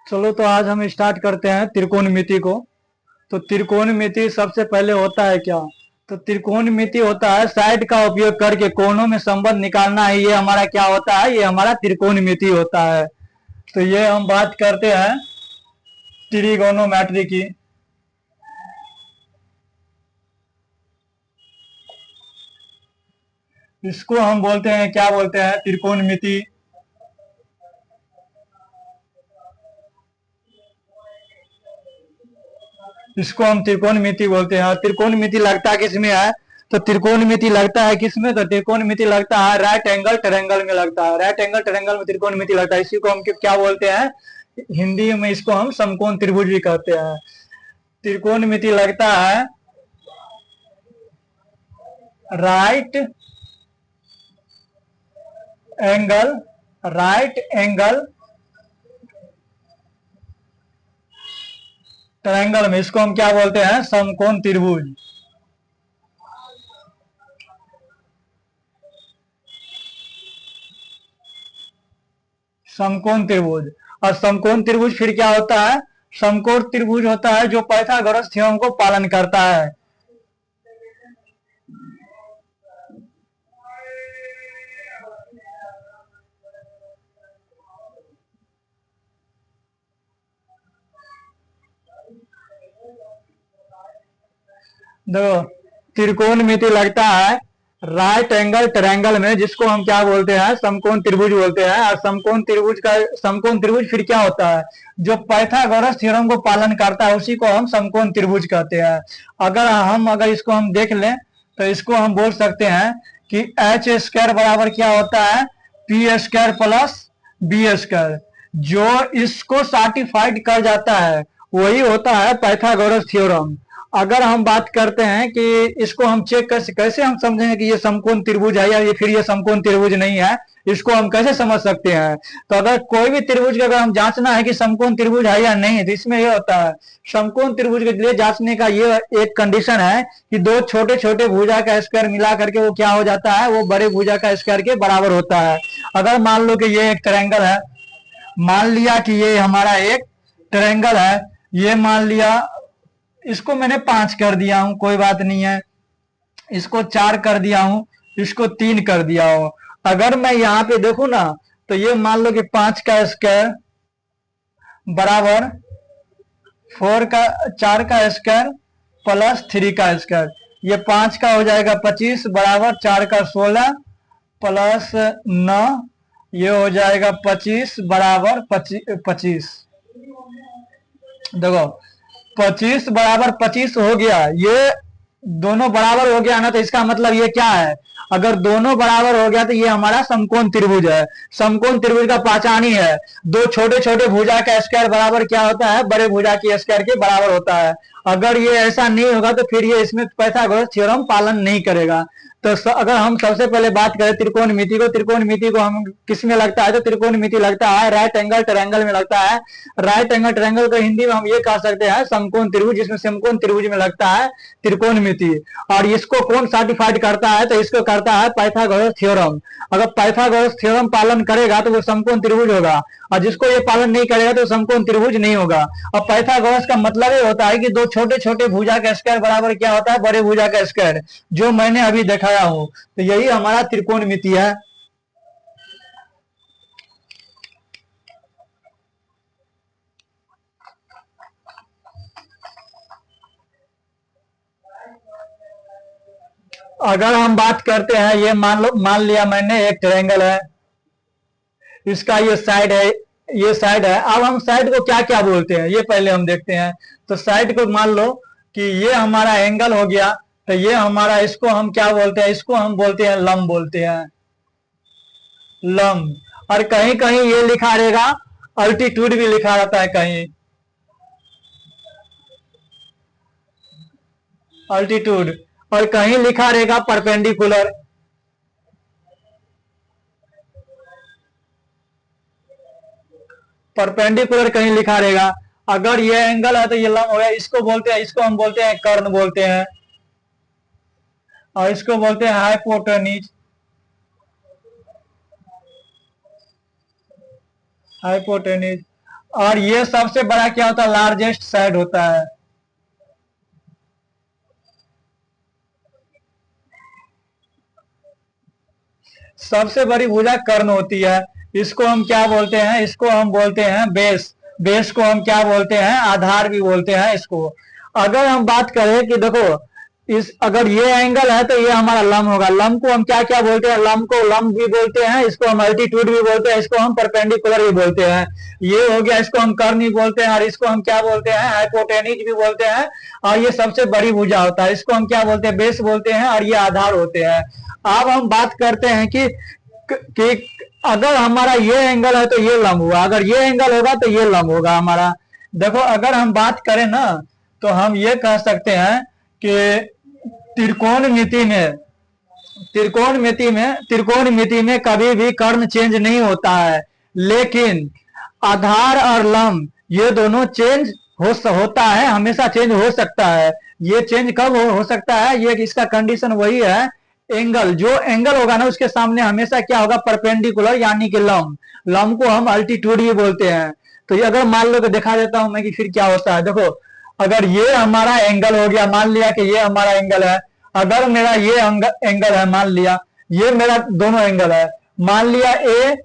चलो तो आज हम स्टार्ट करते हैं त्रिकोणमिति को। तो त्रिकोणमिति सबसे पहले होता है क्या? तो त्रिकोणमिति होता है साइड का उपयोग करके कोनों में संबंध निकालना है। ये हमारा क्या होता है? ये हमारा त्रिकोणमिति होता है। तो ये हम बात करते हैं ट्रिगोनोमेट्री की। इसको हम बोलते हैं, क्या बोलते हैं? त्रिकोणमिति। इसको हम त्रिकोणमिति बोलते हैं। और त्रिकोणमिति लगता किसमें है? तो त्रिकोणमिति लगता है किसमें? तो त्रिकोणमिति लगता है राइट एंगल ट्रायंगल में लगता है। राइट एंगल ट्रायंगल में त्रिकोणमिति लगता है। इसी को हम क्या बोलते हैं? हिंदी में इसको हम समकोण त्रिभुज भी कहते हैं। त्रिकोणमिति लगता है right angle, right angle triangle में। इसको हम क्या बोलते हैं? समकोण त्रिभुज। समकोण त्रिभुज। और समकोण त्रिभुज फिर क्या होता है? समकोण त्रिभुज होता है जो पाइथागोरस थ्योरम को पालन करता है। देखो, त्रिकोणमिति लगता है राइट एंगल ट्रायंगल में, जिसको हम क्या बोलते हैं? समकोण त्रिभुज बोलते हैं। और समकोण त्रिभुज फिर क्या होता है? जो पाइथागोरस थ्योरम को पालन करता है उसी को हम समकोण त्रिभुज कहते हैं। अगर इसको हम देख लें तो इसको हम बोल सकते हैं कि एच स्क्वायर बराबर क्या होता है? P square plus B square. जो इसको सर्टिफाइड कर जाता है वही होता है पाइथागोरस थ्योरम। अगर हम बात करते हैं कि इसको हम चेक कैसे हम समझेंगे कि ये समकोण त्रिभुज है या ये फिर ये समकोण त्रिभुज नहीं है, इसको हम कैसे समझ सकते हैं? तो अगर कोई भी त्रिभुज का अगर हम जांचना है कि समकोण त्रिभुज है या नहीं, तो इसमें ये होता है समकोण त्रिभुज के लिए जांचने का ये एक कंडीशन है कि दो छोटे छोटे भुजा का स्क्वायर मिला करके वो क्या हो जाता है? वो बड़े भुजा का स्क्वायर के बराबर होता है। अगर मान लो कि ये एक ट्रायंगल है, मान लिया कि ये हमारा एक ट्रायंगल है, ये मान लिया, इसको मैंने 5 कर दिया हूं, कोई बात नहीं है। इसको 4 कर दिया हूं, इसको 3 कर दिया हूं। अगर मैं यहां पे देखूं ना, तो ये मान लो कि 5 का स्क्वायर बराबर 4 का स्क्वायर प्लस 3 का स्क्वायर। ये 5 का हो जाएगा 25 बराबर 4 का 16 प्लस 9, ये हो जाएगा 25 बराबर 25। देखो, 25 बराबर 25 हो गया। ये दोनों बराबर हो गया ना, तो इसका मतलब ये क्या है? अगर दोनों बराबर हो गया तो ये हमारा समकोण त्रिभुज है। समकोण त्रिभुज का पहचान ही है दो छोटे छोटे भुजा का स्क्वायर बराबर क्या होता है? बड़े भुजा की स्क्वायर के बराबर होता है। अगर ये ऐसा नहीं होगा तो फिर ये इसमें पाइथागोरस थ्योरम पालन नहीं करेगा। तो अगर हम सबसे पहले बात करें त्रिकोणमिति को, त्रिकोणमिति को हम किस में लगता है? तो त्रिकोणमिति लगता है राइट एंगल ट्रायंगल में लगता है। राइट एंगल ट्रायंगल को हिंदी में हम ये कह सकते हैं समकोण त्रिभुज, जिसमें समकोण त्रिभुज में लगता है त्रिकोणमिति। और इसको कौन सर्टिफाइड करता है? तो इसको करता है पाइथागोरस थ्योरम। अगर पाइथागोरस थ्योरम पालन करेगा तो वो समकोण त्रिभुज होगा, और जिसको ये पालन नहीं करेगा तो समकोण त्रिभुज नहीं होगा। और पाइथागोरस का मतलब ये होता है कि दो छोटे छोटे भुजा का स्क्वायर बराबर क्या होता है? बड़े भुजा का स्क्वायर, जो मैंने अभी दिखाया हूं। तो यही हमारा त्रिकोणमिति है। अगर हम बात करते हैं, ये मान लिया मैंने एक ट्रायंगल है, इसका ये साइड है, ये साइड है। अब हम साइड को क्या क्या बोलते हैं ये पहले हम देखते हैं। तो साइड को मान लो कि ये हमारा एंगल हो गया, तो ये हमारा, इसको हम क्या बोलते हैं? इसको हम बोलते हैं लंब बोलते हैं, लंब। और कहीं कहीं ये लिखा रहेगा अल्टीट्यूड भी लिखा रहता है कहीं, अल्टीट्यूड। और कहीं लिखा रहेगा परपेंडिकुलर। परपेंडिकुलर कहीं लिखा रहेगा। अगर ये एंगल है तो ये लंब हो गया। इसको बोलते हैं, इसको हम बोलते हैं कर्ण बोलते हैं, और इसको बोलते हैं हाइपोटेन्यूज। हाइपोटेनिज। और ये सबसे बड़ा क्या होता है, लार्जेस्ट साइड होता है। सबसे बड़ी भुजा कर्ण होती है। इसको हम क्या बोलते हैं, इसको हम बोलते हैं बेस। बेस को हम क्या बोलते हैं, आधार भी बोलते हैं इसको। अगर हम बात करें कि देखो, इस अगर ये एंगल है तो ये हमारा लंब होगा। लंब को हम क्या क्या बोलते हैं, लंब को लंब भी बोलते हैं, इसको हम अल्टीट्यूड भी बोलते हैं, इसको हम परपेंडिकुलर भी बोलते हैं। ये हो गया, इसको हम कर्ण भी बोलते हैं, और इसको हम क्या बोलते हैं, हाइपोटेनिज भी बोलते हैं। और ये सबसे बड़ी भुजा होता है, इसको हम क्या बोलते हैं, बेस बोलते हैं, और ये आधार होते हैं। अब हम बात करते हैं कि अगर हमारा ये एंगल है तो ये लंब हुआ, अगर ये एंगल होगा तो ये लंब होगा हमारा। देखो, अगर हम बात करें ना, तो हम ये कह सकते हैं कि त्रिकोणमिति में त्रिकोणमिति में कभी भी कर्ण चेंज नहीं होता है, लेकिन आधार और लंब ये दोनों चेंज होता है, हमेशा चेंज हो सकता है। ये चेंज कब हो सकता है, ये इसका कंडीशन वही है, एंगल, जो एंगल होगा ना उसके सामने हमेशा क्या होगा, परपेंडिकुलर, यानी कि लंब। लंब को हम अल्टीट्यूड ही बोलते हैं। तो ये अगर मान लो कि दिखा देता हूं मैं कि फिर क्या होता है। देखो, अगर ये हमारा एंगल हो गया, मान लिया कि ये हमारा एंगल है। अगर मेरा ये एंगल है, मान लिया ये मेरा दोनों एंगल है, मान लिया ए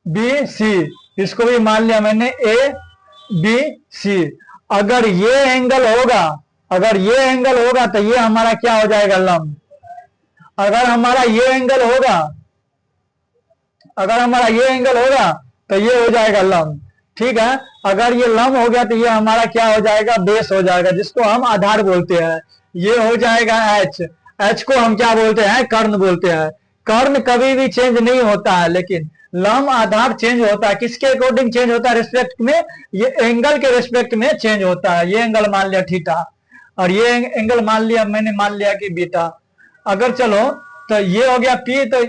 बी सी, इसको भी मान लिया मैंने ए बी सी। अगर ये एंगल होगा, अगर ये एंगल होगा तो ये हमारा क्या हो जाएगा, लंब। अगर हमारा ये एंगल होगा, अगर हमारा ये एंगल होगा तो ये हो जाएगा लंब। ठीक है, अगर ये लंब हो गया तो ये हमारा क्या हो जाएगा, बेस हो जाएगा, जिसको हम आधार बोलते हैं। ये हो जाएगा एच। एच को हम क्या बोलते हैं, कर्ण बोलते हैं। कर्ण कभी भी चेंज नहीं होता है, लेकिन लंब आधार चेंज होता है। किसके अकॉर्डिंग चेंज होता है, रिस्पेक्ट में, ये एंगल के रिस्पेक्ट में चेंज होता है। ये एंगल मान लिया थीटा, और ये एंगल मान लिया, मैंने मान लिया कि बीटा। अगर चलो, तो ये हो गया पी, तो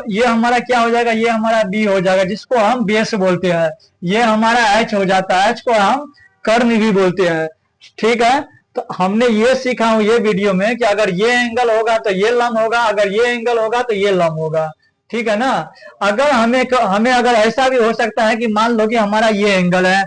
ये हमारा क्या हो जाएगा, ये हमारा बी हो जाएगा, जिसको हम बेस बोलते हैं। ये हमारा एच हो जाता है, एच को हम कर्ण भी बोलते हैं। ठीक है, तो हमने ये सीखा हूं ये वीडियो में कि अगर ये एंगल होगा तो ये लंब होगा, अगर ये एंगल होगा तो ये लंब होगा। ठीक है ना। अगर हमें अगर ऐसा भी हो सकता है कि मान लो कि हमारा ये एंगल है,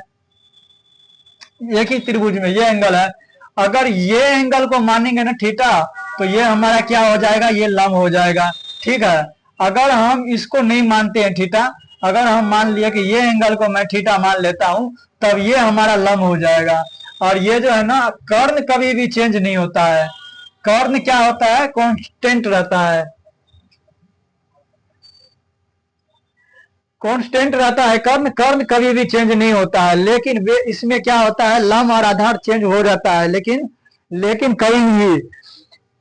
एक ही त्रिभुज में ये एंगल है, अगर ये एंगल को मानेंगे ना थीटा, तो ये हमारा क्या हो जाएगा, ये लंब हो जाएगा। ठीक है, अगर हम इसको नहीं मानते हैं थीटा, अगर हम मान लिया कि ये एंगल को मैं थीटा मान लेता हूं, तब ये हमारा लंब हो जाएगा। और ये जो है ना, कर्ण कभी भी चेंज नहीं होता है। कर्ण क्या होता है, कांस्टेंट रहता है, कांस्टेंट रहता है कर्ण। कर्ण कभी भी चेंज नहीं होता है, लेकिन वे इसमें क्या होता है, लंब और आधार चेंज हो जाता है, लेकिन लेकिन कभी भी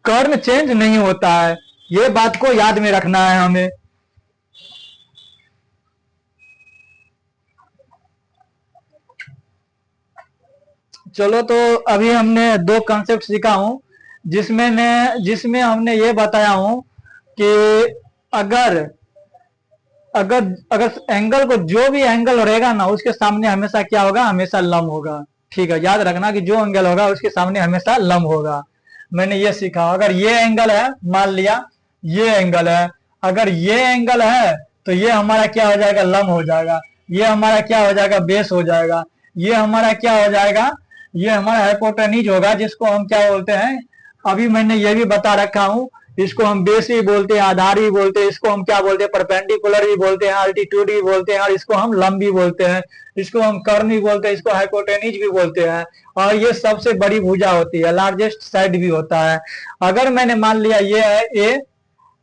कर्ण चेंज नहीं होता है। ये बात को याद में रखना है हमें। चलो, तो अभी हमने दो कॉन्सेप्ट सीखा हूं, जिसमें हमने ये बताया हूं कि अगर अगर अगर एंगल को, जो भी एंगल रहेगा ना उसके सामने हमेशा क्या होगा, हमेशा लंब होगा। ठीक है, याद रखना कि जो एंगल होगा उसके सामने हमेशा लंब होगा। मैंने ये सीखा, अगर ये एंगल है, मान लिया ये एंगल है, अगर ये एंगल है तो ये हमारा क्या हो जाएगा, लंब हो जाएगा। ये हमारा क्या हो जाएगा, बेस हो जाएगा। ये हमारा क्या हो जाएगा, ये हमारा हाइपोटेन्यूज होगा, जिसको हम क्या बोलते हैं, अभी मैंने ये भी बता रखा हूं। इसको हम बेस भी बोलते हैं, आधार भी बोलते हैं, इसको हम क्या बोलते हैं, परपेंडिकुलर भी बोलते हैं, अल्टीट्यूड भी बोलते हैं, और इसको हम लंब भी बोलते हैं, इसको हम कर्ण भी बोलते हैं, इसको हाइपोटेन्यूज भी बोलते हैं। और ये सबसे बड़ी भुजा होती है, लार्जेस्ट साइड भी होता है। अगर मैंने मान लिया ये है ए,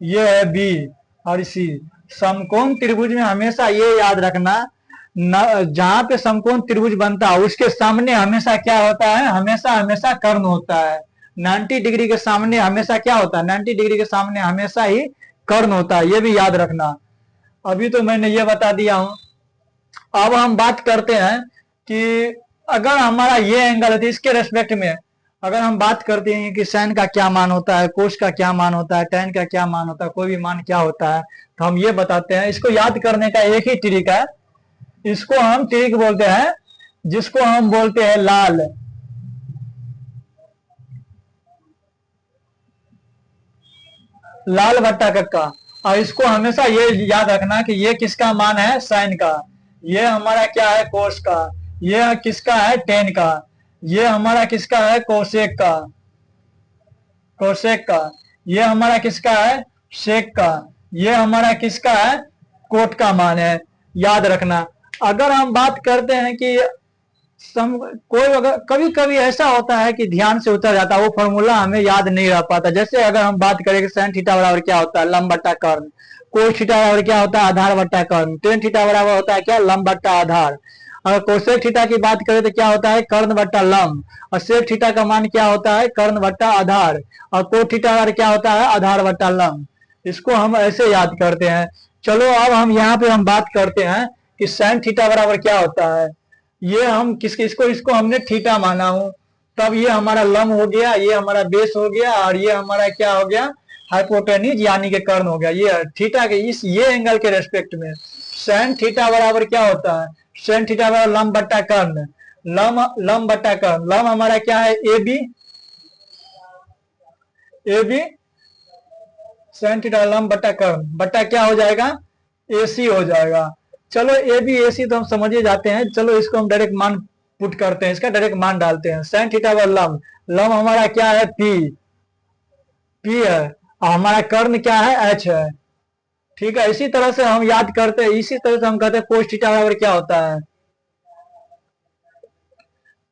ये है बी और सी, समकोण त्रिभुज में हमेशा ये याद रखना, जहां पे समकोण त्रिभुज बनता है उसके सामने हमेशा क्या होता है, हमेशा हमेशा कर्ण होता है। 90 डिग्री के सामने हमेशा क्या होता है, 90 डिग्री के सामने हमेशा ही कर्ण होता है, ये भी याद रखना। अभी तो मैंने ये बता दिया हूं। अब हम बात करते हैं कि अगर हमारा ये एंगल है तो इसके रेस्पेक्ट में अगर हम बात करते हैं कि साइन का क्या मान होता है, कोस का क्या मान होता है, tan का क्या मान होता है, कोई भी मान क्या होता है, तो हम ये बताते हैं। इसको याद करने का एक ही ट्रिक है, इसको हम ट्रिक बोलते हैं, जिसको हम बोलते हैं लाल। लाल बट्टा कक्का। और इसको हमेशा ये याद रखना कि ये किसका मान है, साइन का। ये हमारा क्या है, कोस का। ये किसका है, टेन का। ये हमारा किसका है, कोसेक का, कोसेक का। ये हमारा किसका है, सेक का। ये हमारा किसका है, कोट का मान है। याद रखना। अगर हम बात करते हैं कि सम कोई अगर कभी कभी ऐसा होता है कि ध्यान से उतर जाता है, वो फॉर्मूला हमें याद नहीं रह पाता। जैसे अगर हम बात करें कि साइन थीटा बराबर क्या होता है, लंब बट्टा कर्ण। कोस थीटा बराबर क्या होता है, आधार बट्टा कर्ण। टेन थीटा बराबर होता है क्या, लंब बट्टा आधार। अगर कोसेक थीटा की बात करें तो क्या होता है, कर्ण बट्टा लंब। और सेक थीटा का मान क्या होता है, कर्ण बट्टा आधार। और कोट थीटा बराबर क्या होता है, आधार बट्टा लंब। इसको हम ऐसे याद करते हैं। चलो अब हम यहाँ पे हम बात करते हैं कि साइन थीटा बराबर क्या होता है। ये हम किसके इसको इसको हमने थीटा माना हूं, तब ये हमारा लम हो गया, ये हमारा बेस हो गया, और ये हमारा क्या हो गया, हाइपोटेनिज यानी के कर्ण हो गया। ये थीटा के इस ये एंगल के रेस्पेक्ट में साइन थीटा बराबर क्या होता है, साइन थीटा बराबर लम बट्टा कर्ण। लम बट्टा कर्ण, लम हमारा क्या है, A B. A B sine theta लम बट्टा कर्ण बट्टा क्या हो जाएगा, ए सी हो जाएगा। चलो ए बी ए सी तो हम समझे जाते हैं। चलो इसको हम डायरेक्ट मान पुट करते हैं, इसका डायरेक्ट मान डालते हैं। Sine theta by lump, lump हमारा क्या है, पी, पी है। और हमारा कर्ण क्या है, एच है। ठीक है, इसी तरह से हम याद करते हैं, इसी तरह से हम कहते हैं कोस थीटा बराबर क्या होता है,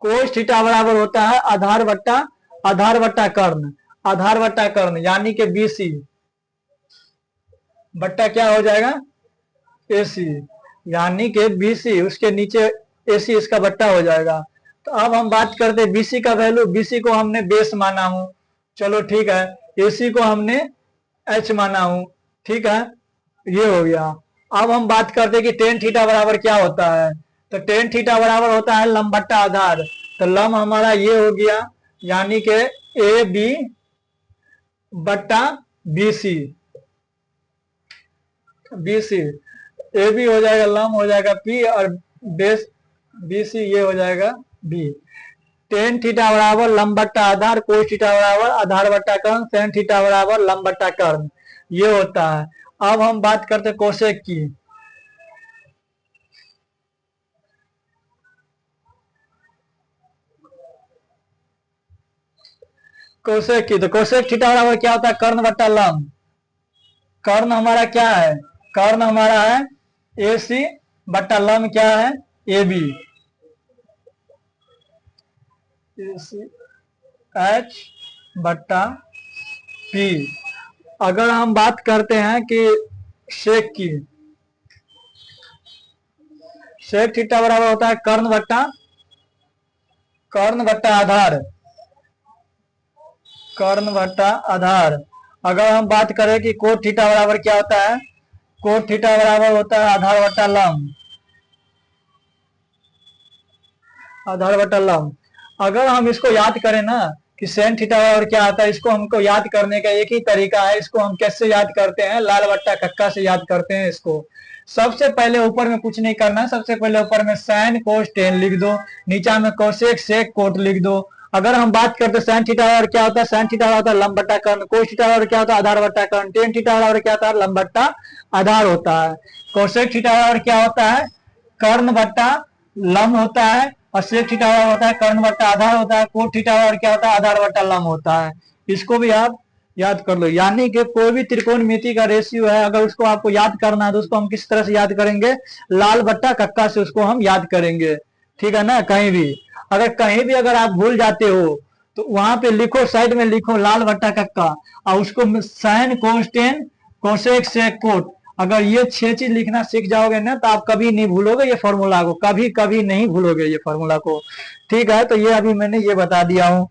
कोस थीटा बराबर होता है आधार बट्टा कर्ण। आधार बट्टा कर्ण यानी कि बीसी बट्टा क्या हो जाएगा, एसी। यानी कि बीसी उसके नीचे एसी इसका बट्टा हो जाएगा। तो अब हम बात करते हैं बीसी का वैल्यू। बीसी को हमने बेस माना हूं, चलो ठीक है। एसी को हमने एच माना हूं, ठीक है। ये हो गया। अब हम बात करते हैं कि टेन थीटा बराबर क्या होता है। तो टेन थीटा बराबर होता है लंब बट्टा आधार। तो लंब हमारा ये हो गया, यानी कि ए बी बट्टा B C. B C A B हो जाएगा, लम हो जाएगा पी, और बेस बी सी ये हो जाएगा बी। टेन थीटा बराबर लंब बट्टा आधार, कोस थीटा बराबर आधार बट्टा कर्ण, टेन थीटा बराबर लंब बट्टा कर्ण, ये होता है। अब हम बात करते हैं कोसेक की। कोसेक की तो कोसेक थीटा बराबर क्या होता है, कर्ण बट्टा लंब। कर्ण हमारा क्या है, कर्ण हमारा है ए सी बट्टा लंब क्या है, ए बी। एच बट्टा पी। अगर हम बात करते हैं कि सेक की, सेक थीटा बराबर होता है कर्ण बट्टा आधार, कर्ण बट्टा आधार। अगर हम बात करें कि कोट थीटा बराबर क्या होता है, कोट थीटा बराबर होता है आधार बट्टा लंब, आधार बटा लंब। अगर हम इसको याद करें ना कि सेन थीटा और क्या आता है, इसको हमको याद करने का एक ही तरीका है। इसको हम कैसे याद करते हैं, लाल बट्टा कक्का से याद करते हैं इसको। सबसे पहले ऊपर में कुछ नहीं करना, सबसे पहले ऊपर में साइन कोस टेन लिख दो, नीचा में कोसेक सेक कोट लिख दो। अगर हम बात करते हैं साइन थीटा और क्या होता है, साइन थीटा होता है लंब बट्टा कर्ण, कोस थीटा और क्या होता है, आधार बट्टा कर्ण, टेन थीटा और क्या होता है, लंब बट्टा आधार होता है। कोसेक थीटा और क्या होता है, कर्ण बट्टा लम होता है। और सेक थीटा होता है कर्ण बट्टा आधार होता है। कोट थीटा और क्या होता है, आधार बट्टा लम होता है। इसको भी आप याद कर लो। यानी कि कोई भी त्रिकोणमिति का रेशियो है, अगर उसको आपको याद करना है तो उसको हम किस तरह से याद करेंगे, लाल बट्टा कक्का से उसको हम याद करेंगे। ठीक है ना। कहीं भी अगर आप भूल जाते हो तो वहां पे लिखो, साइड में लिखो लाल बट्टा कक्का, और उसको साइन कोस्टेन कोसेक सेक कोट। अगर ये 6 चीज लिखना सीख जाओगे ना तो आप कभी नहीं भूलोगे ये फॉर्मूला को, कभी कभी नहीं भूलोगे ये फॉर्मूला को। ठीक है, तो ये अभी मैंने ये बता दिया हूं।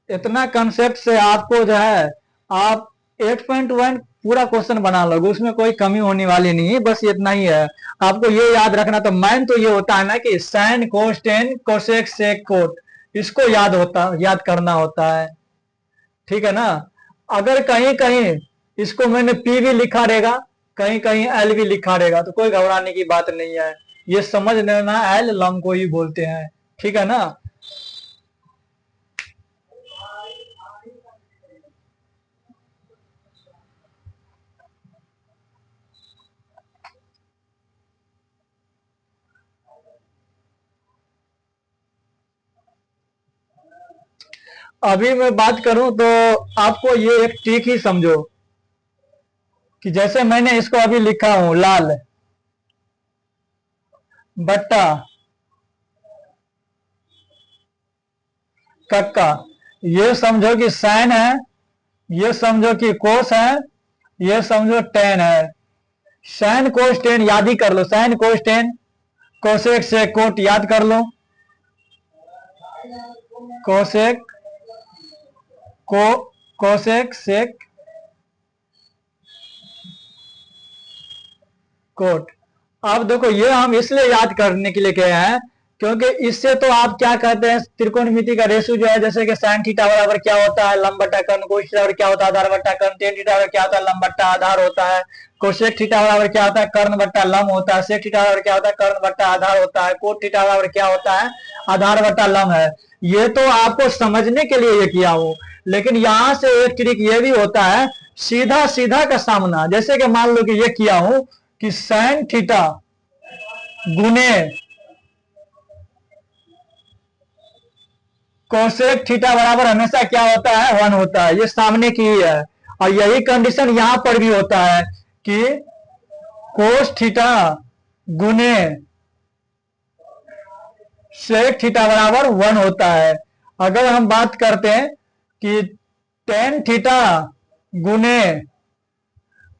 इतना कंसेप्ट से आपको जो है, आप 8.1 पूरा क्वेश्चन बना लोगे, उसमें कोई कमी होने वाली नहीं है। बस इतना ही है आपको ये याद रखना। तो मैन तो ये होता है ना कि sine cos tan cosec sec cot, इसको याद करना होता है। ठीक है ना। अगर कहीं कहीं इसको मैंने पी भी लिखा रहेगा, कहीं कहीं एल भी लिखा रहेगा, तो कोई घबराने की बात नहीं है। ये समझ लेना, एल लम को ही बोलते हैं। ठीक है ना। अभी मैं बात करूं तो आपको ये एक ट्रिक ही समझो कि जैसे मैंने इसको अभी लिखा हूं लाल बट्टा कक्का, ये समझो कि साइन है, ये समझो कि कोस है, ये समझो टेन है। साइन कोस टेन याद ही कर लो, साइन कोस टेन, कोसेक से कोट याद कर लो, कोसेक को कोसेक सेक कोट। अब देखो ये हम इसलिए याद करने के लिए कहे हैं क्योंकि इससे तो आप क्या कहते हैं त्रिकोणमिति का रेशियो जो है, जैसे कि साइन थीटा बराबर क्या होता है लंब बट्टा कर्ण, कोस थीटा बराबर क्या होता है आधार बट्टा कर्ण, टेन थीटा बराबर क्या होता है लंब बट्टा आधार होता है, कोसेक थीटा बराबर क्या होता है कर्ण बट्टा लंब होता है, सेक थीटा बराबर क्या होता है कर्ण बट्टा आधार होता है, कोट थीटा बराबर क्या होता है आधार बट्टा लंब है। ये तो आपको समझने के लिए ये किया हूं, लेकिन यहां से एक ट्रिक ये भी होता है सीधा सीधा का सामना। जैसे कि मान लो कि ये किया हूं कि साइन थीटा गुने कोसेक थीटा बराबर हमेशा क्या होता है वन होता है, ये सामने की ही है। और यही कंडीशन यहां पर भी होता है कि कोस थीटा गुने सेक थीटा बराबर वन होता है। अगर हम बात करते हैं कि टेन थीटा गुने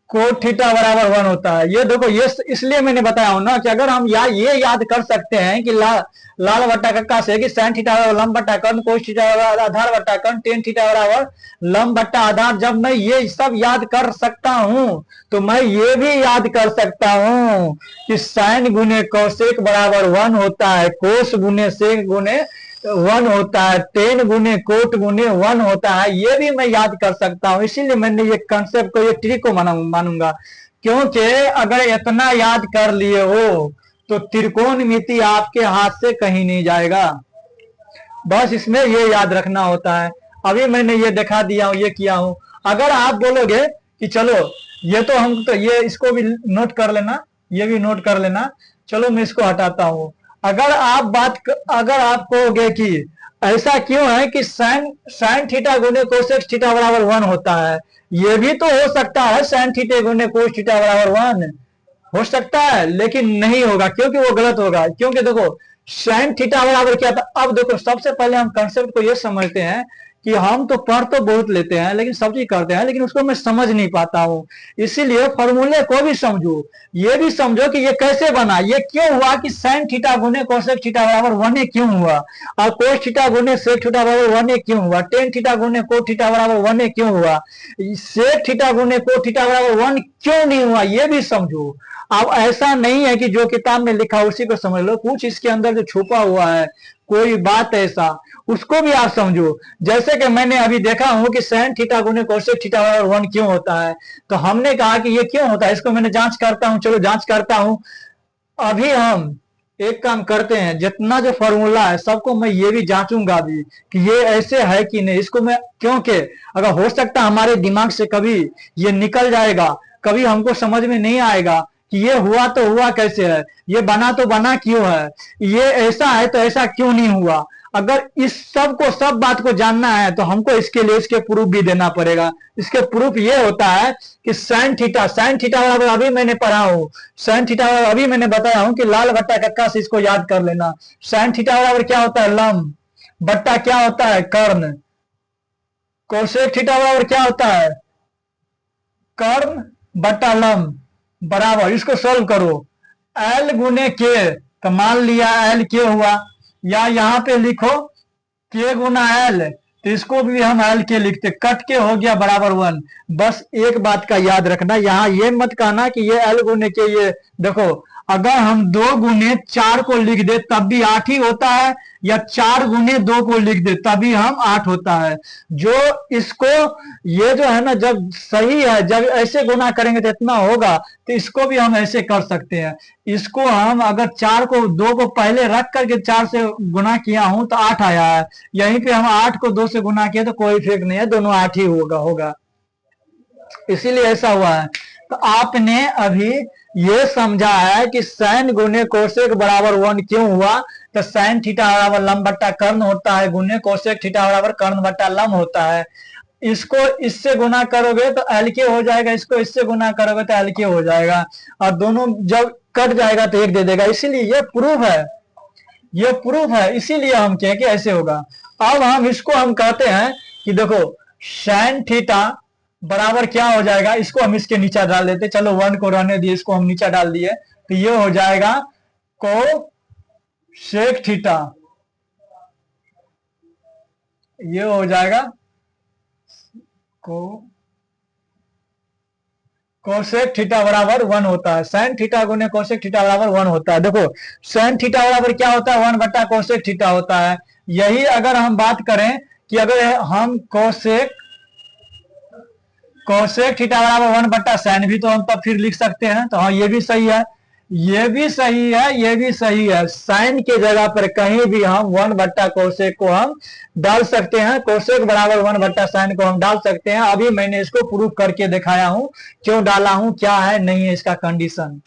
कोट थीटा बराबर वन होता है, ये देखो ये इसलिए मैंने बताया हूं ना कि अगर हम ये याद कर सकते हैं कि लाल बट्टा कक्का से कि साइन थीटा बराबर लंब बट्टा कर्ण, कोस थीटा बराबर आधार बट्टा कर्ण, टेन थीटा बराबर लंब बट्टा आधार, जब मैं ये सब याद कर सकता हूं तो मैं ये भी याद कर सकता हूं कि साइन गुने कोसेक बराबर वन होता है, कोस गुने सेक गुने वन होता है, टेन गुने कोट गुने वन होता है, ये भी मैं याद कर सकता हूं। इसीलिए मैंने ये कंसेप्ट को ये ट्रिक को मानूंगा, क्योंकि अगर इतना याद कर लिए हो तो त्रिकोणमिति आपके हाथ से कहीं नहीं जाएगा। बस इसमें ये याद रखना होता है। अभी मैंने ये दिखा दिया हूं, ये किया हूं। अगर आप बोलोगे कि चलो ये तो हम तो ये इसको भी नोट कर लेना, ये भी नोट कर लेना, चलो मैं इसको हटाता हूं। अगर आप कहोगे कि ऐसा क्यों है कि साइन थीटा गुने कोसेक थीटा बराबर वन होता है, ये भी तो हो सकता है साइन थीटा गुने कोस थीटा बराबर वन हो सकता है, लेकिन नहीं होगा क्योंकि वो गलत होगा। क्योंकि देखो साइन थीटा बराबर क्या था, अब देखो सबसे पहले हम कंसेप्ट को ये समझते हैं कि हम तो पढ़ तो बहुत लेते हैं लेकिन सब चीज करते हैं, लेकिन उसको मैं समझ नहीं पाता हूं। इसीलिए फॉर्मूले को भी समझो, ये भी समझो कि ये कैसे बना, ये क्यों हुआ कि साइन थीटा गुने कोसेक थीटा बराबर वन क्यों हुआ, और कोस थीटा गुने सेक थीटा बराबर वन क्यों हुआ, टेन थीटा गुने कोट थीटा बराबर वन क्यों हुआ, सेक थीटा गुने कोट थीटा बराबर वन क्यों नहीं हुआ, ये भी समझो। अब ऐसा नहीं है कि जो किताब में लिखा उसी को समझ लो, कुछ इसके अंदर जो छुपा हुआ है कोई बात ऐसा उसको भी आप समझो। जैसे कि मैंने अभी देखा हूं कि साइन थीटा गुने कोसेक थीटा बराबर वन क्यों होता है, तो हमने कहा कि ये क्यों होता है, इसको मैंने जांच करता हूं, चलो जांच करता हूं। अभी हम एक काम करते हैं, जितना जो फॉर्मूला है सबको मैं ये भी जांचूंगा भी कि ये ऐसे है कि नहीं, इसको मैं क्योंकि अगर हो सकता हमारे दिमाग से कभी ये निकल जाएगा, कभी हमको समझ में नहीं आएगा कि ये हुआ तो हुआ कैसे है, ये बना तो बना क्यों है, ये ऐसा है तो ऐसा क्यों नहीं हुआ। अगर इस सब को सब बात को जानना है तो हमको इसके लिए इसके प्रूफ भी देना पड़ेगा। इसके प्रूफ ये होता है कि साइन थीटा बराबर अभी मैंने पढ़ा हूं, साइन थीटा बराबर अभी मैंने बताया हूं कि लाल बट्टा कक्का से इसको याद कर लेना। साइन थीटा बराबर क्या होता है लंब बट्टा क्या होता है कर्ण, कोसेक थीटा बराबर क्या होता है कर्ण बट्टा लंब बराबर, इसको सोल्व करो एल गुने के, तो मान लिया एल के हुआ, या यहां पे लिखो के गुना एल, तो इसको भी हम एल के लिखते, कट के हो गया बराबर वन। बस एक बात का याद रखना, यहां ये मत कहना कि ये एल गुने के, ये देखो अगर हम दो गुने चार को लिख दे तब भी आठ ही होता है, या चार गुने दो को लिख दे तभी हम आठ होता है। जो इसको ये जो है ना जब सही है, जब ऐसे गुना करेंगे तो इतना होगा, तो इसको भी हम ऐसे कर सकते हैं। इसको हम अगर चार को दो को पहले रख करके चार से गुना किया हूं तो आठ आया है, यहीं पे हम आठ को दो से गुना किया तो कोई इफेक्ट नहीं है, दोनों आठ ही होगा, इसीलिए ऐसा हुआ है। तो आपने अभी ये समझा है कि साइन गुने कोसेक बराबर वन क्यों हुआ, तो साइन थीटा बराबर लंब बट्टा कर्ण होता है, गुने कोसेक थीटा बराबर कर्ण बट्टा लंब होता है। इसको इससे गुना करोगे तो एल के हो जाएगा, इसको इससे गुना करोगे तो एल के हो जाएगा, और दोनों जब कट जाएगा तो एक दे देगा। इसीलिए ये प्रूफ है, ये प्रूफ है, इसीलिए हम कहें कि ऐसे होगा। अब हम इसको हम कहते हैं कि देखो साइन थीटा बराबर क्या हो जाएगा, इसको हम इसके नीचे डाल देते, चलो 1 को रहने दिए, इसको हम नीचे डाल दिए, तो ये हो जाएगा कोसेक थीटा, ये हो जाएगा कोसेक थीटा बराबर 1 होता है। साइन थीटा गुने कोसेक थीटा बराबर 1 होता है। देखो साइन थीटा बराबर क्या होता है, 1 बट्टा कोसेक थीटा होता है। यही अगर हम बात करें कि अगर हम कोसेक थीटा बराबर 1 बट्टा साइन भी तो हम तब फिर लिख सकते हैं, तो हाँ ये भी सही है, ये भी सही है, ये भी सही है। साइन के जगह पर कहीं भी हम 1 बट्टा कोसेक को हम डाल सकते हैं, कोसेक बराबर 1 बट्टा साइन को हम डाल सकते हैं। अभी मैंने इसको प्रूफ करके दिखाया हूं, क्यों डाला हूं, क्या है नहीं है इसका कंडीशन।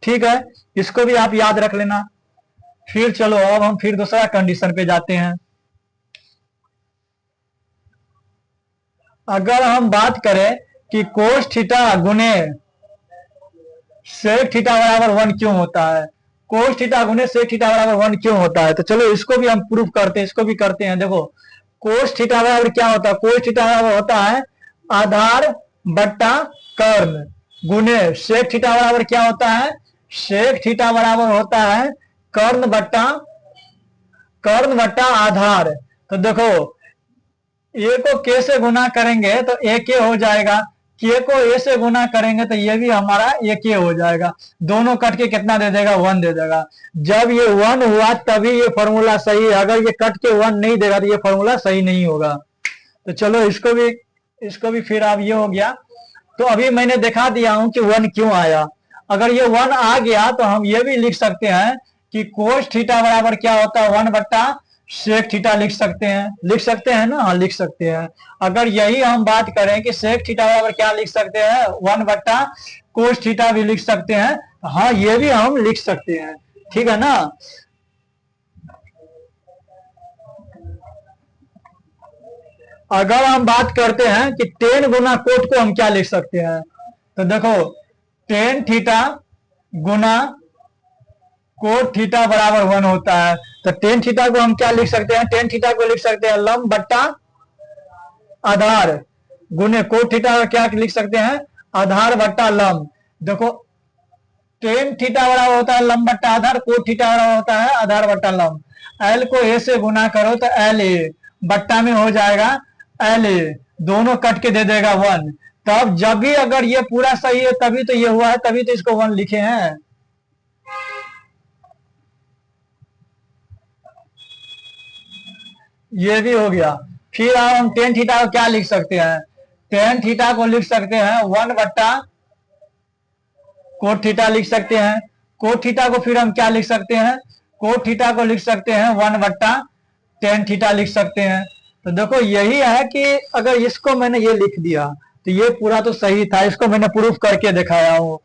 ठीक है, इसको भी आप याद रख लेना। फिर चलो अब हम फिर दूसरा कंडीशन पे जाते हैं। अगर हम बात करें कि कोस थीटा गुने सेक थीटा बराबर 1 क्यों होता है, कोस थीटा गुने सेक थीटा बराबर 1 क्यों होता है, तो चलो इसको भी हम प्रूफ करते हैं, इसको भी करते हैं। देखो कोस थीटा बराबर क्या होता है, कोस थीटा बराबर होता है आधार बट्टा कर्ण, गुने सेक थीटा बराबर क्या होता है, सेक थीटा बराबर होता है कर्ण बट्टा आधार। तो देखो ए को के से गुना करेंगे तो ए के हो जाएगा, के को ए से गुना करेंगे तो ये भी हमारा ए के हो जाएगा, दोनों कट के कितना दे देगा, 1 दे देगा। जब ये 1 हुआ तभी ये फॉर्मूला सही है, अगर ये कट के 1 नहीं देगा तो ये फॉर्मूला सही नहीं होगा। तो चलो इसको भी फिर अब ये हो गया। तो अभी मैंने दिखा दिया हूं कि 1 क्यों आया। अगर ये 1 आ गया तो हम ये भी लिख सकते हैं कि कोस थीटा बराबर क्या होता है, 1 बट्टा सेक थीटा लिख सकते हैं ना, हाँ लिख सकते हैं। अगर यही हम बात करें कि सेक थीटा बराबर क्या लिख सकते हैं, 1 बट्टा कोस थीटा भी लिख सकते हैं, हाँ ये भी हम लिख सकते हैं, ठीक है ना। अगर हम बात करते हैं कि टेन गुना कोट को हम क्या लिख सकते हैं, तो देखो टेन थीटा गुना कोट थीटा बराबर 1 होता है। तो टेन थीटा को हम क्या लिख सकते हैं, टेन थीटा को लिख सकते हैं लंब बट्टा आधार, गुने कोट थीटा का क्या लिख सकते हैं, आधार बट्टा लंब। देखो टेन थीटा बराबर होता है लंब बट्टा आधार, कोट थीटा बराबर होता है आधार बट्टा लंब। एल को ए से गुना करो तो एल ए बट्टा में हो जाएगा एल ए, दोनों कट के दे देगा 1। तब जब भी अगर ये पूरा सही है तभी तो ये हुआ है, तभी तो इसको 1 लिखे हैं। ये भी हो गया। फिर अब हम टेन थीटा को क्या लिख सकते हैं, टेन थीटा को लिख सकते हैं 1 बट्टा कोट थीटा लिख सकते हैं। कोट थीटा को फिर हम क्या लिख सकते हैं, कोट थीटा को लिख सकते हैं 1 बट्टा टेन थीटा लिख सकते हैं। तो देखो यही है कि अगर इसको मैंने ये लिख दिया तो ये पूरा तो सही था, इसको मैंने प्रूफ करके दिखाया हूं।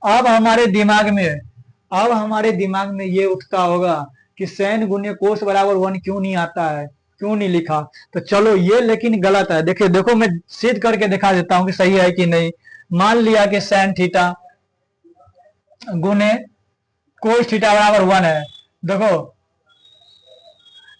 अब हमारे दिमाग में ये उठता होगा कि सैन गुने कोस बराबर 1 क्यों नहीं आता है, क्यों नहीं लिखा। तो चलो ये लेकिन गलत है, देखो मैं सिद्ध करके दिखा देता हूं कि सही है कि नहीं। मान लिया कि सैन थीटा गुने कोस थीटा बराबर 1 है। देखो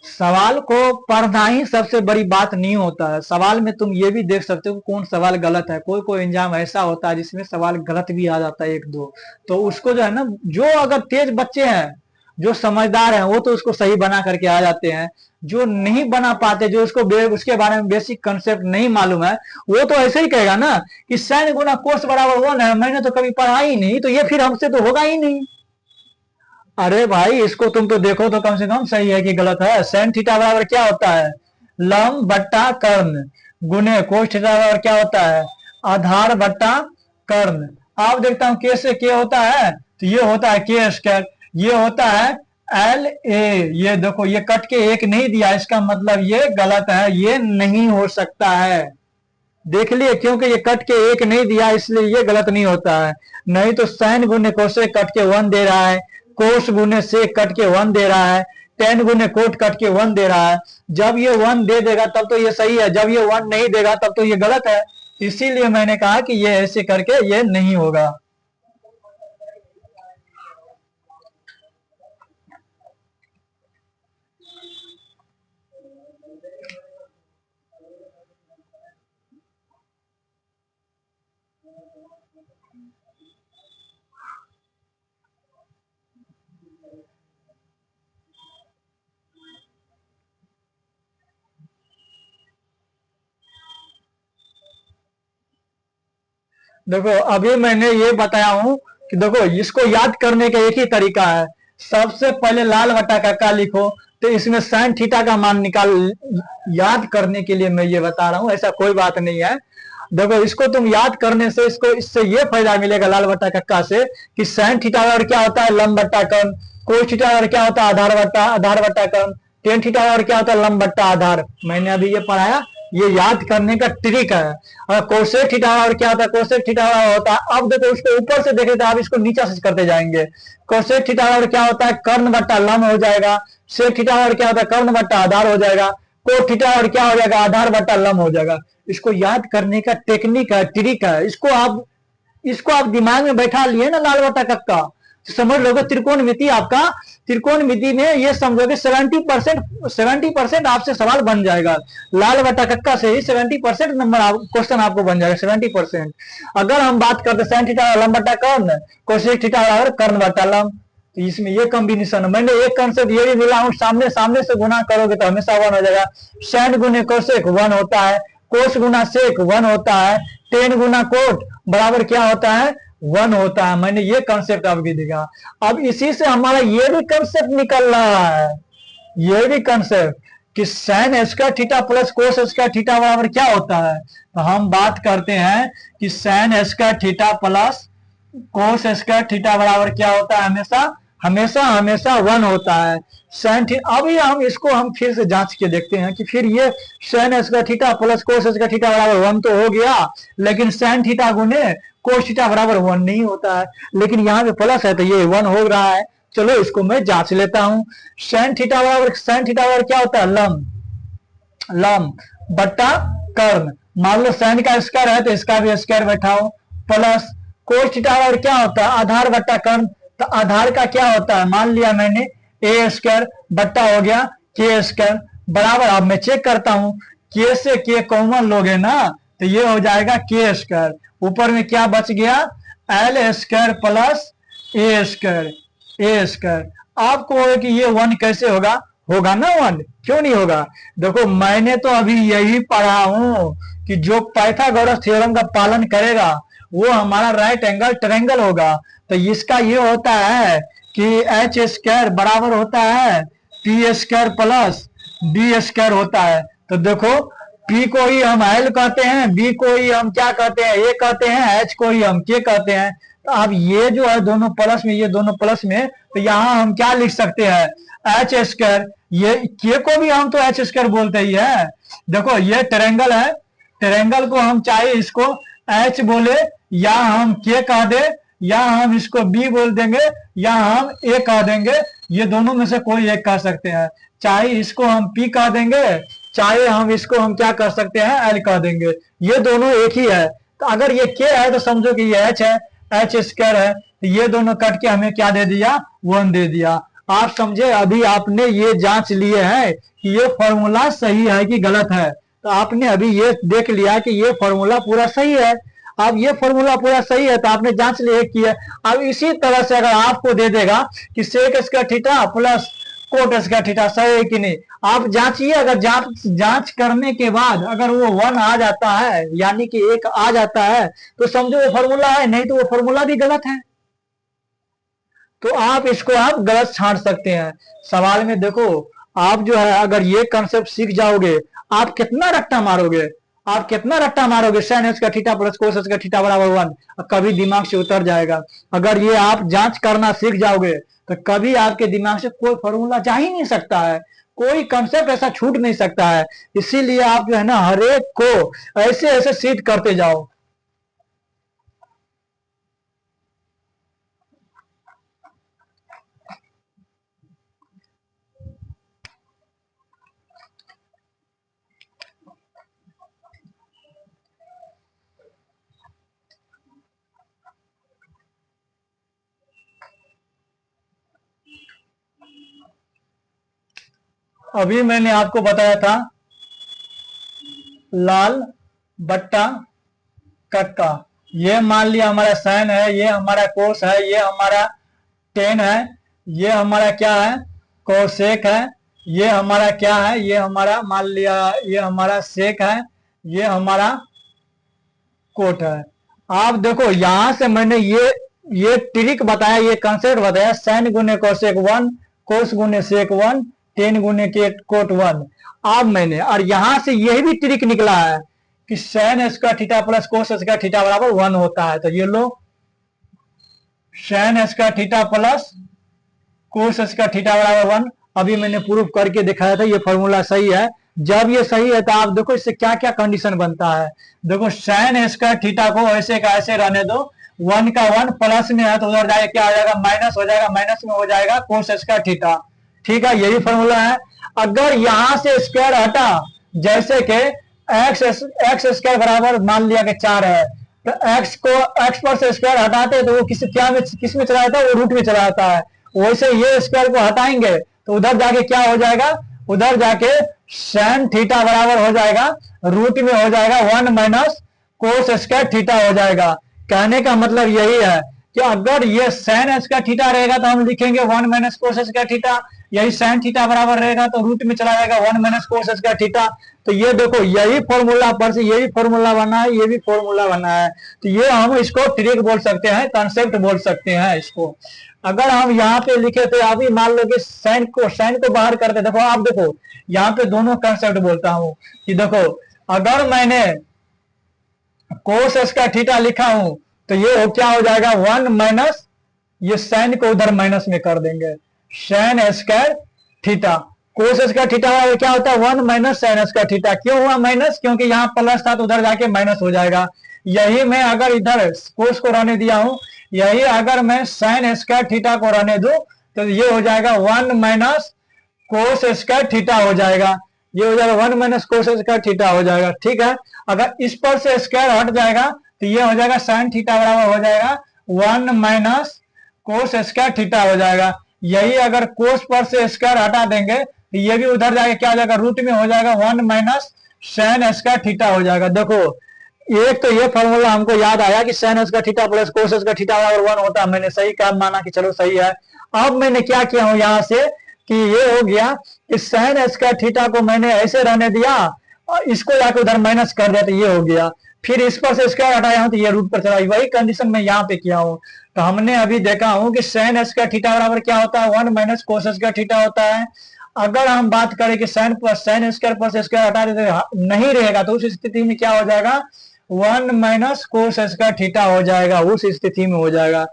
सवाल को पढ़ना ही सबसे बड़ी बात नहीं होता है, सवाल में तुम ये भी देख सकते हो कौन सवाल गलत है। कोई एग्जाम ऐसा होता है जिसमें सवाल गलत भी आ जाता है 1-2, तो उसको जो है ना, जो अगर तेज बच्चे हैं, जो समझदार हैं, वो तो उसको सही बना करके आ जाते हैं। जो नहीं बना पाते, जो उसके बारे में बेसिक कंसेप्ट नहीं मालूम है, वो तो ऐसे ही कहेगा ना कि साइन गुना कोस बराबर 1 है, मैंने तो कभी पढ़ा ही नहीं, तो ये फिर हमसे तो होगा ही नहीं। अरे भाई इसको तुम तो देखो तो कम से कम सही है कि गलत है। साइन थीटा बराबर क्या होता है, लंब बट्टा कर्ण, गुने कोस थीटा बराबर क्या होता है, आधार बट्टा कर्ण। आप देखता हूं के से के होता है तो ये होता है के स्क्वायर, ये होता है एल ए। ये देखो ये कट के 1 नहीं दिया, इसका मतलब ये गलत है, ये नहीं हो सकता है। देख लिए, क्योंकि ये कट के 1 नहीं दिया इसलिए ये गलत नहीं होता है। नहीं तो साइन गुने कोसे कट के 1 दे रहा है, कोस गुने सेक कट के 1 दे रहा है, टेन गुने कोट कट के 1 दे रहा है। जब ये 1 दे देगा तब तो ये सही है, जब ये 1 नहीं देगा तब तो ये गलत है। इसीलिए मैंने कहा कि ये ऐसे करके ये नहीं होगा। देखो अभी मैंने ये बताया हूं कि देखो इसको याद करने का एक ही तरीका है। सबसे पहले लाल बटा कक्का लिखो, तो इसमें साइन थीटा का मान निकाल। याद करने के लिए मैं ये बता रहा हूं, ऐसा कोई बात नहीं है। देखो इसको तुम याद करने से इसको इससे ये फायदा मिलेगा लाल बटा कक्का से कि साइन थीटा और क्या होता है लंब बट्टा कर्ण, कोस थीटा और क्या होता है आधार बट्टा कर्ण, टेन थीटा और क्या होता है लंब बट्टा आधार। मैंने अभी ये पढ़ाया, ये याद करने का ट्रिक है। और कोसेक थीटा और क्या होता है, कोसेक थीटा होता है। अब देखो उसको ऊपर से देखे तो आप इसको नीचे से करते जाएंगे। कोसेक थीटा और क्या होता है कर्ण बट्टा लंब हो जाएगा, सेक थीटा और क्या होता है कर्ण बट्टा आधार हो जाएगा, कोट थीटा और क्या हो जाएगा आधार बट्टा लंब हो जाएगा। इसको याद करने का टेक्निक है, ट्रिक है। इसको आप दिमाग में बैठा लिए ना लाल बटा कक्का, तो समझ लोगे त्रिकोणमिति आपका। त्रिकोणमिति में ये समझोगे 70% आपसे सवाल बन जाएगा। लाल बटा कक्का से ही 70% नंबर क्वेश्चन आपको बन जाएगा 70%। अगर हम बात करते साइन थीटा लंब बटा कर्ण, कोसेक थीटा कर्ण बटा लंब, तो इसमें ये कॉम्बिनेशन है। मैंने एक कंसेप्ट ये भी मिला हूं, सामने सामने से गुना करोगे तो हमेशा 1 हो जाएगा। साइन गुने कोसेक 1 होता है, कोस गुना सेक 1 होता है, टेन गुना कोट बराबर क्या होता है 1 होता है। मैंने ये कंसेप्ट आपको दिखा। अब इसी से हमारा ये भी कंसेप्ट निकल रहा है, ये भी कंसेप्ट कि sine square theta plus cos square theta बराबर क्या होता है। तो हम बात करते हैं कि sine square theta plus cos square theta बराबर क्या होता है हमेशा हमेशा हमेशा 1 होता है। साइन थीटा, अभी हम इसको हम फिर से जांच के देखते हैं कि फिर ये sign square theta plus cos square theta बराबर 1 तो हो गया, लेकिन साइन थीटा गुने कोस थीटा बराबर 1 नहीं होता है। लेकिन यहाँ पे प्लस है तो ये 1 हो रहा है। चलो इसको मैं जांच लेता हूं। साइन थीटा बराबर क्या होता है लंब बट्टा कर्ण। मान लो साइन का स्क्वायर है तो इसका भी स्क्वायर बैठाओ, प्लस कोस थीटा बराबर क्या होता है आधार बट्टा कर्ण। तो आधार का क्या होता है, मान लिया मैंने ए स्क्वायर बट्टा हो गया के स्क्वायर बराबर। अब मैं चेक करता हूं, के से के कॉमन लोगे ना तो ये हो जाएगा के स्क्वायर, ऊपर में क्या बच गया एल स्क्वायर प्लस ए स्क्वायर। आपको होगा कि ये 1 कैसे होगा, होगा ना 1, क्यों नहीं होगा। देखो मैंने तो अभी यही पढ़ा हूं कि जो पाइथागोरस थ्योरम का पालन करेगा वो हमारा राइट एंगल ट्रायंगल होगा। तो इसका ये होता है कि एच स्क्वायर बराबर होता है P square plus B square होता है। तो देखो पी को ही हम एल कहते हैं, बी को ही हम क्या कहते हैं ए कहते हैं, एच को ही हम के कहते हैं। तो अब ये जो है दोनों प्लस में, ये दोनों प्लस में, तो यहाँ हम क्या लिख सकते हैं एच स्क्वायर। ये के को भी हम तो एच स्क्वायर बोलते ही है। देखो ये ट्रायंगल है, ट्रायंगल को हम चाहे इसको एच बोले या हम के कह दे या हम इसको बी बोल देंगे या हम ए कह देंगे। ये दोनों में से कोई एक कह सकते हैं। चाहे इसको हम पी कह देंगे, चाहे हम इसको हम क्या कर सकते हैं एल कह देंगे, ये दोनों एक ही है। तो अगर ये के है तो समझो कि ये एच है, एच स्क्वायर है, तो ये दोनों कट के हमें क्या दे दिया 1 दे दिया। आप समझे, अभी आपने ये जांच लिए है कि ये फॉर्मूला सही है कि गलत है। तो आपने अभी ये देख लिया कि ये फॉर्मूला पूरा सही है। अब ये फॉर्मूला पूरा सही है तो आपने जांच लिए किया। अब इसी तरह से अगर आपको दे देगा कि sec square theta plus cot square theta सही है कि नहीं, आप जांचिए। अगर जांच करने के बाद अगर वो 1 आ जाता है यानी कि 1 आ जाता है तो समझो वो फॉर्मूला है, नहीं तो वो फॉर्मूला भी गलत है। तो आप इसको आप गलत छांट सकते हैं। सवाल में देखो आप जो है अगर ये कंसेप्ट सीख जाओगे, आप कितना रट्टा मारोगे, आप कितना रट्टा मारोगे sign square theta plus cos square theta बराबर 1, कभी दिमाग से उतर जाएगा। अगर ये आप जांच करना सीख जाओगे तो कभी आपके दिमाग से कोई फॉर्मूला जा ही नहीं सकता है, कोई कंसेप्ट ऐसा छूट नहीं सकता है। इसीलिए आप जो है ना हर एक को ऐसे ऐसे सीध करते जाओ। अभी मैंने आपको बताया था लाल बट्टा कट्टा। ये मान लिया हमारा साइन है, ये हमारा कोस है, ये हमारा टेन है, ये हमारा क्या है कोसेक है, ये हमारा क्या है, ये हमारा मान लिया ये हमारा सेक है, ये हमारा कोट है। आप देखो यहां से मैंने ये ट्रिक बताया, ये कंसेप्ट बताया, साइन गुने कोसेक वन, कोस गुने सेक वन, टेन गुने कोट वन। अब मैंने और यहां से यही भी ट्रिक निकला है कि sine square theta plus cos square theta बराबर वन होता है। तो ये लो sine square theta plus cos square theta बराबर वन। अभी मैंने प्रूफ करके दिखाया था, ये फॉर्मूला सही है। जब ये सही है तो आप देखो इससे क्या क्या कंडीशन बनता है। देखो साइन स्क्वायर थीटा को ऐसे का ऐसे रहने दो, वन का वन प्लस में है तो उधर जाके क्या हो जाएगा माइनस हो जाएगा, माइनस में हो जाएगा कोस स्क्वायर थीटा। ठीक है, यही फॉर्मूला है। अगर यहां से स्क्वायर हटा, जैसे कि एक्स स्क्वायर बराबर मान लिया कि 4 है, तो एक्स को एक्स पर से स्क्वायर हटाते तो वो किस में चला जाता है, वो रूट में चला जाता है। वैसे ये स्क्वायर को हटाएंगे तो उधर जाके क्या हो जाएगा, उधर जाके साइन थीटा बराबर हो जाएगा रूट में हो जाएगा 1 माइनस कोस स्क्वायर थीटा हो जाएगा। कहने का मतलब यही है कि अगर ये साइन स्क्वायर थीटा रहेगा तो हम लिखेंगे 1 माइनस कोस स्क्वायर थीटा, यही साइन थीटा बराबर रहेगा तो रूट में चला जाएगा 1 माइनस कोस स्क्वायर थीटा। तो ये देखो यही फॉर्मूला पर से यही फॉर्मूला बना है, ये भी फॉर्मूला बना है। तो ये हम इसको ट्रिक बोल सकते हैं, कंसेप्ट बोल सकते हैं इसको। अगर हम यहाँ पे लिखे तो अभी मान लो कि साइन को बाहर करते, देखो आप देखो यहाँ पे दोनों कंसेप्ट बोलता हूं कि देखो अगर मैंने कोस स्क्वायर थीटा लिखा हूं तो ये क्या हो जाएगा 1 माइनस, ये साइन को उधर माइनस में कर देंगे, साइन स्क्वायर थीटा। कोस स्क्वायर थीटा क्या होता है 1 माइनस साइन स्क्वायर थीटा। क्यों हुआ माइनस, क्योंकि यहाँ प्लस था तो उधर जाके माइनस हो जाएगा। यही मैं अगर इधर कोस को रहने दिया हूं, यही अगर मैं साइन स्क्वायर थीटा को रहने दूं तो ये हो जाएगा 1 माइनस कोस स्क्वायर थीटा हो जाएगा, ये हो जाएगा 1 माइनस कोस स्क्वायर थीटा हो जाएगा। ठीक है, अगर इस पर से स्क्वायर हट जाएगा तो ये हो जाएगा साइन थीटा बराबर हो जाएगा 1 माइनस कोस स्क्वायर थीटा हो जाएगा। यही अगर कोस पर से स्क्वायर हटा देंगे तो ये भी उधर जाके क्या हो जाएगा रूट में हो जाएगा 1 माइनस साइन स्क्वायर थीटा हो जाएगा। देखो एक तो ये फॉर्मूला हमको याद आया कि sine square theta plus cos square theta बराबर 1 होता है, मैंने सही काम माना कि चलो सही है। अब मैंने क्या किया हूं यहां से कि ये हो गया कि साइन स्क्वायर थीटा को मैंने ऐसे रहने दिया और इसको जाके उधर माइनस कर दिया तो ये हो गया, फिर इस पर से स्क्वायर हटाया हूं तो ये रूट पर चला, वही कंडीशन मैं यहाँ पे किया हूं। तो हमने अभी देखा हूं कि साइन स्क्वायर थीटा बराबर क्या होता है 1 माइनस कोस स्क्वायर थीटा होता है। अगर हम बात करें कि साइन स्क्वायर पर से स्क्वायर हटा देते नहीं रहेगा तो उस स्थिति में क्या हो जाएगा 1 माइनस कोस स्क्वायर थीटा हो जाएगा, उस स्थिति में हो जाएगा।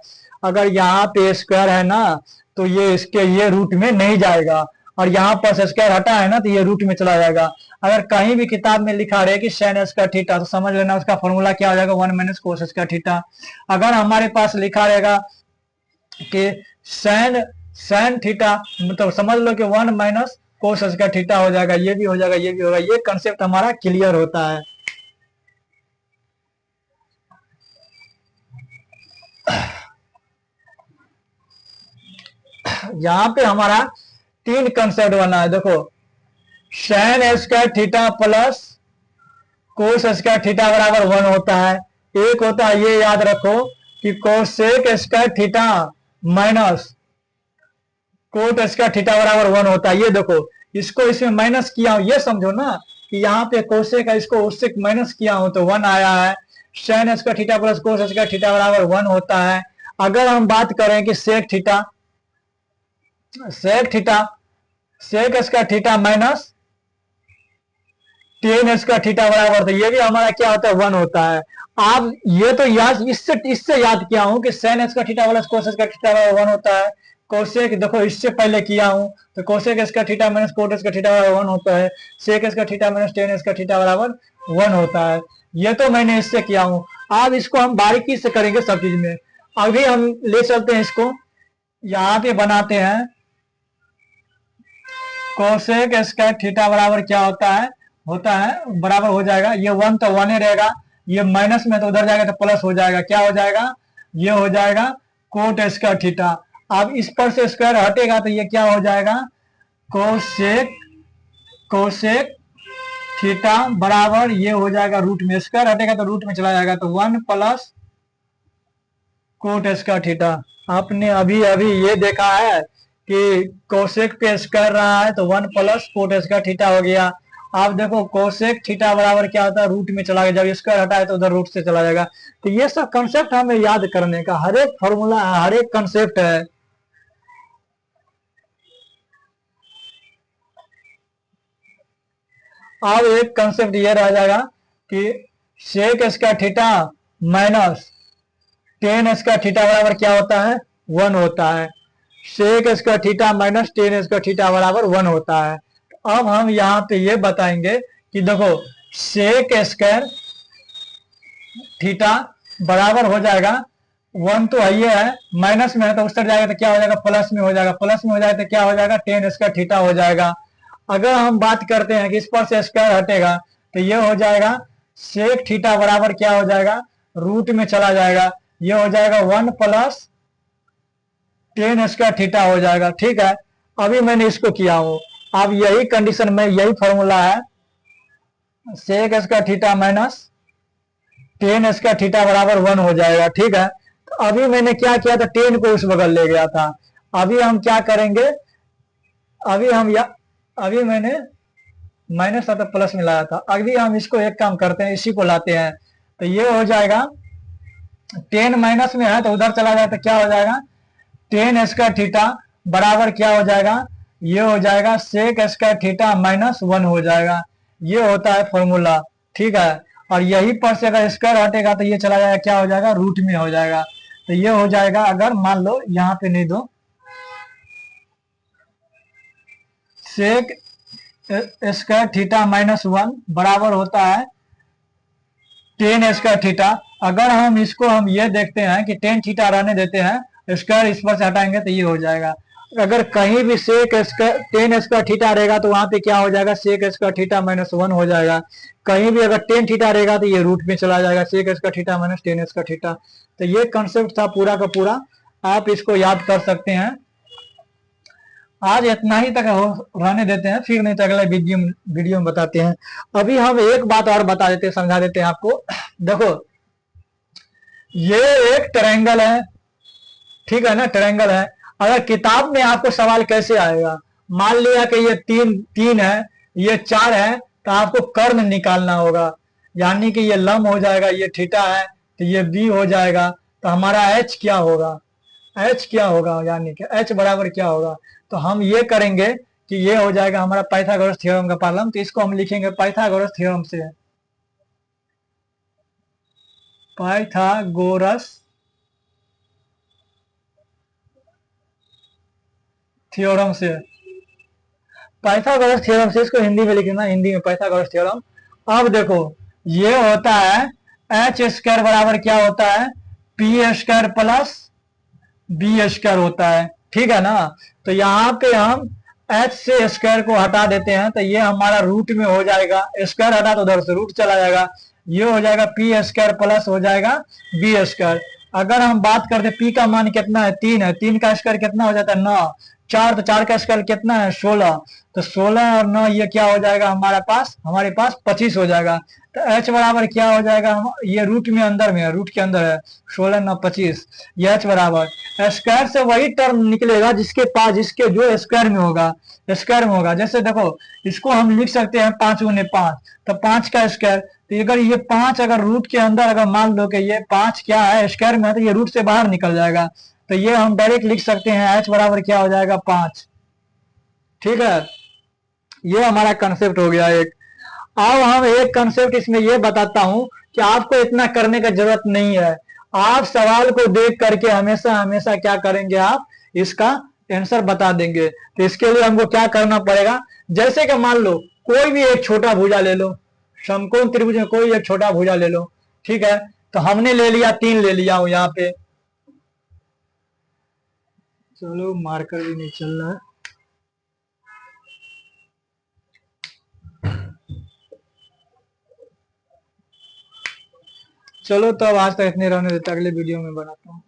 अगर यहाँ पे स्क्वायर है ना तो ये इसके ये रूट में नहीं जाएगा, और यहाँ पर से स्क्वायर हटा है ना तो ये रूट में चला जाएगा। अगर कहीं भी किताब में लिखा रहे कि साइन स्क्वायर थीटा तो समझ लेना उसका फॉर्मूला क्या हो जाएगा 1 माइनस कोस स्क्वायर थीटा। अगर हमारे पास लिखा रहेगा कि साइन थीटा मतलब समझ लो कि 1 माइनस कोस स्क्वायर थीटा हो जाएगा, ये भी हो जाएगा, ये भी होगा। ये कंसेप्ट हमारा क्लियर होता है। यहां पे हमारा 3 कंसेप्ट बना है। देखो sign square theta plus cos square theta बराबर 1 होता है। एक होता है ये याद रखो कि cosec square theta minus cot square theta बराबर 1 होता है। ये देखो इसको इसमें माइनस किया हूं, ये समझो ना कि यहाँ पे कोसेक है इसको उससे माइनस किया हूं तो 1 आया है। Sine square theta plus cos square theta बराबर 1 होता है। अगर हम बात करें कि sec square theta minus tan square theta बराबर, तो ये भी हमारा क्या होता है 1 होता है। आप ये तो याद इससे याद किया हूं कि sine square theta plus cos square theta बराबर 1 होता है। कोसेक देखो इससे पहले किया हूं तो cosec square theta minus cot square theta बराबर 1 होता है। Sec square theta minus tan square theta बराबर 1 होता है। ये तो मैंने इससे किया हूं। अब इसको हम बारीकी से करेंगे सब चीज में। अभी हम ले चलते हैं इसको, यहाँ पे बनाते हैं कोसेक स्क्वायर थीटा बराबर क्या होता है बराबर हो जाएगा, ये 1 तो 1 ही रहेगा, ये माइनस में तो उधर जाएगा तो प्लस हो जाएगा, क्या हो जाएगा ये हो जाएगा कोट स्क्वायर थीटा। अब इस पर से स्क्वायर हटेगा तो ये क्या हो जाएगा कोसेक कोसेक थीटा बराबर ये हो जाएगा रूट में, स्क्वायर हटेगा तो रूट में चला जाएगा, तो 1 प्लस कोट स्क्वायर थीटा। आपने अभी अभी ये देखा है कि कोसेक पे स्क्वायर रहा है तो 1 प्लस कोट स्क्वायर थीटा हो गया। आप देखो कोसेक थीटा बराबर क्या होता है, रूट में चला गया, जब स्क्वायर हटाए तो उधर रूट से चला जाएगा। तो ये सब कंसेप्ट हमें याद करने का, हर एक फॉर्मूला हर एक कंसेप्ट है। अब एक कंसेप्ट ये रह जाएगा कि sec square theta minus tan square theta बराबर क्या होता है, 1 होता है। Sec square theta minus tan square theta बराबर 1 होता है। अब हम यहाँ पे ये बताएंगे कि देखो सेक स्क्वायर थीटा बराबर हो जाएगा 1 तो ये है, माइनस में है तो उस तरफ जाएगा तो क्या हो जाएगा, प्लस में हो जाएगा, प्लस में हो जाएगा तो क्या हो जाएगा, टेन स्क्वायर थीटा हो जाएगा। अगर हम बात करते हैं कि इस पर से स्क्वायर हटेगा तो ये हो जाएगा सेक थीटा बराबर क्या हो जाएगा, रूट में चला जाएगा, ये हो जाएगा 1 प्लस टेन स्क्वायर थीटा हो जाएगा। ठीक है, अभी मैंने इसको किया हूं। अब यही कंडीशन में यही फॉर्मूला है, sec square theta minus tan square theta बराबर 1 हो जाएगा। ठीक है, तो अभी मैंने क्या किया था, टेन को उस बगल ले गया था। अभी हम क्या करेंगे, अभी हम या अभी मैंने माइनस था तो प्लस में लाया था, अभी हम इसको एक काम करते हैं, इसी को लाते हैं, तो ये हो जाएगा 10 माइनस में है तो उधर चला जाए तो क्या हो जाएगा, टेन स्क्वायर थीटा बराबर क्या हो जाएगा, ये हो जाएगा सेक स्क्वायर थीटा माइनस 1 हो जाएगा। ये होता है फॉर्मूला। ठीक है, और यही पर से अगर स्क्वायर हटेगा तो ये चला जाएगा, क्या हो जाएगा, रूट में हो जाएगा। तो ये हो जाएगा, अगर मान लो यहाँ पे नहीं दो, सेक स्क्वायर थीटा माइनस 1 बराबर होता है टेन स्क्वायर थीटा। अगर हम इसको हम ये देखते हैं कि टेन थीटा रहने देते हैं, स्क्वायर इस पर से हटाएंगे तो ये हो जाएगा। अगर कहीं भी sec square tan square theta रहेगा तो वहां पे क्या हो जाएगा, सेक स्क्वायर थीटा माइनस 1 हो जाएगा। कहीं भी अगर टेन थीटा रहेगा तो ये रूट में चला जाएगा, sec square theta minus tan square theta. तो ये कंसेप्ट था पूरा का पूरा, आप इसको याद कर सकते हैं। आज इतना ही तक रहने देते हैं, फिर नहीं तो अगले वीडियो में बताते हैं। अभी हम एक बात और बता देते हैं, समझा देते हैं आपको। देखो ये एक ट्रायंगल है, ठीक है ना, ट्रायंगल है। अगर किताब में आपको सवाल कैसे आएगा, मान लिया कि ये तीन तीन है, ये 4 है, तो आपको कर्ण निकालना होगा, यानी कि ये लम हो जाएगा, ये थीटा है तो ये बी हो जाएगा। तो हमारा एच क्या होगा, एच क्या होगा, यानी कि एच बराबर क्या होगा। तो हम ये करेंगे कि ये हो जाएगा हमारा पाइथागोरस थ्योरम का प्रॉब्लम, तो इसको हम लिखेंगे पाइथागोरस थ्योरम से, पाइथागोरस थ्योरम से, पाइथागोरस थ्योरम से इसको हिंदी में लिखना, हिंदी में पाइथागोरस थ्योरम। अब देखो ये होता है एच स्क्वायर बराबर क्या होता है, P square plus B square होता है। ठीक है ना, तो यहाँ पे हम एच से स्क्वायर को हटा देते हैं तो ये हमारा रूट में हो जाएगा, स्क्वायर हटा तो उधर से रूट चला जाएगा, ये हो जाएगा पी स्क्वायर प्लस हो जाएगा बी स्क्वायर। अगर हम बात करते पी का मान कितना है, 3 है, 3 का स्क्वायर कितना हो जाता है 9, 4 तो 4 का स्क्वायर कितना है 16, तो 16 और 9 ये क्या हो जाएगा हमारे पास 25 हो जाएगा। तो एच बराबर क्या हो जाएगा, ये रूट में अंदर में है, रूट के अंदर है, 16 9 25, ये एच बराबर स्क्वायर से वही टर्म निकलेगा जिसके पास, जिसके जो स्क्वायर में होगा, स्क्वायर में होगा। जैसे देखो इसको हम लिख सकते हैं 5 गुने 5, तो 5 का स्क्वायर, तो अगर ये 5 अगर रूट के अंदर अगर मान लो कि ये 5 क्या है स्क्वायर में है, तो ये रूट से बाहर निकल जाएगा, तो ये हम डायरेक्ट लिख सकते हैं एच बराबर क्या हो जाएगा 5। ठीक है, ये हमारा कंसेप्ट हो गया एक। अब हम एक कंसेप्ट इसमें ये बताता हूं कि आपको इतना करने का जरूरत नहीं है, आप सवाल को देख करके हमेशा हमेशा क्या करेंगे, आप इसका आंसर बता देंगे। तो इसके लिए हमको क्या करना पड़ेगा, जैसे कि मान लो कोई भी एक छोटा भुजा ले लो, समकोण त्रिभुज में कोई एक छोटा भुजा ले लो। ठीक है, तो हमने ले लिया 3 ले लिया हूं यहाँ पे, चलो मार्कर भी नहीं चल रहा है, चलो तो अब आज तक इतने रहने देते, अगले वीडियो में बनाता हूँ।